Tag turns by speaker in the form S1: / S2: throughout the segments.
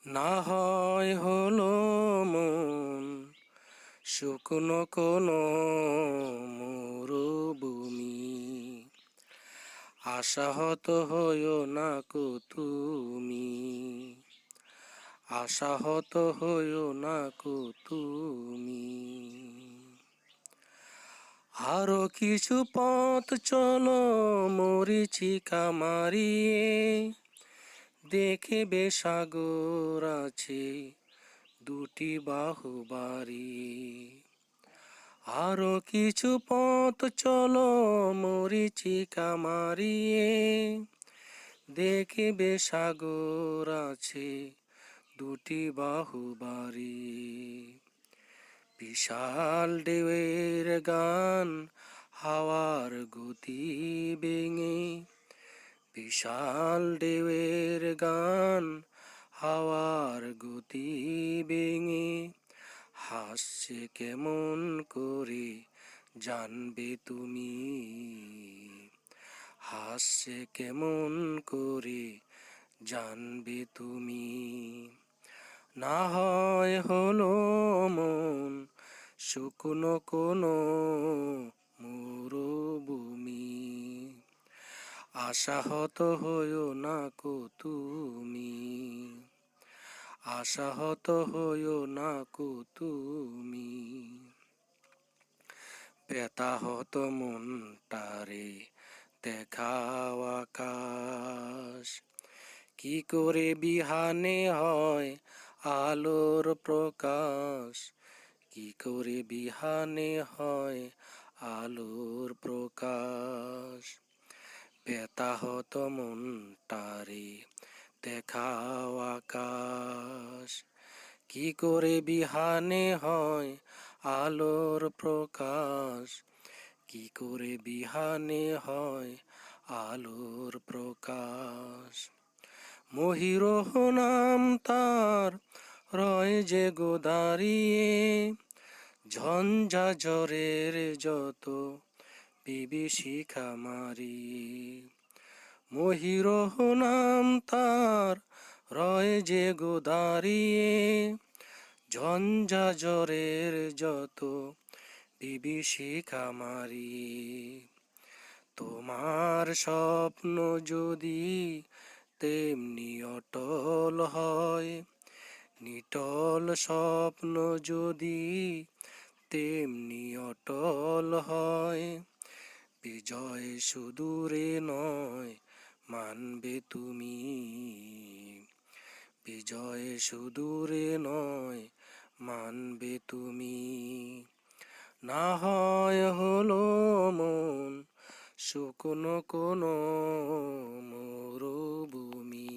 S1: না হয় হলো মন শুকনো কোনো মরুভূমি, আশাহত হইও না কো তুমি, আশাহত হইও না কো তুমি। আরো কিছু পথ চলো মরিচিকা মারিয়ে, দেখবে সাগর আছে দুটি বাহু বাড়িয়ে। আরো কিছু পথ চলো মরিচিকা মারিয়ে, দেখবে সাগর আছে দুটি বাহু বাড়িয়ে। বিশাল ঢেউয়ের গান হাওয়ার গতি ভেঙে, বিশাল ঢেউয়ের গান হাওয়ার গতি ভেঙে, হাসছে কেমন করে জানবে তুমি, হাসছে কেমন করে জানবে তুমি। না হয় হলো মন শুকনো কোনো মরুভূমি, আশাহত হইও না কো তুমি, আশাহত হইও না কো তুমি। বেতাহত মনটারে দেখাও আকাশ, কি করে বিহানে হয় আলোর প্রকাশ, কি করে বিহানে হয় আলোর প্রকাশ। বেতাহত মনটারে দেখাও আকাশ, কি করে বিহানে হয় আলোর প্রকাশ, কি করে বিহানে হয় আলোর প্রকাশ। মহিরহ নাম তার রয় যে গো দাঁড়িয়ে, ঝঞ্ঝা ঝড়ের যত বিভীষিকা মারিয়ে। মহিরহ নাম তার রয় যে গো দাঁড়িয়ে, ঝঞ্ঝা ঝড়ের যত বিভীষিকা মারিয়ে। তোমার স্বপ্ন যদি তেমনি অটল হয়, নিটল স্বপ্ন যদি তেমনি অটল হয়, বিজয় সুদূরে নয় মানবে তুমি, বিজয় সুদূরে নয় মানবে তুমি। না হয় হলো মন শুকনো কোনো মরুভূমি,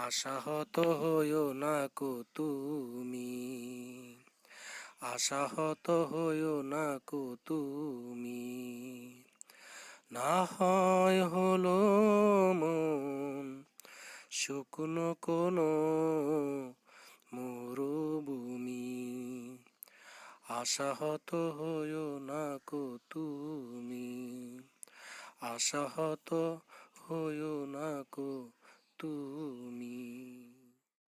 S1: আশাহত হইও না কো তুমি, আশাহত হইও না কো তুমি। না হয় হলো মন শুকনো কোনো মরুভূমি, আশাহত হইও না কো তুমি, আশাহত হইও না কো তুমি।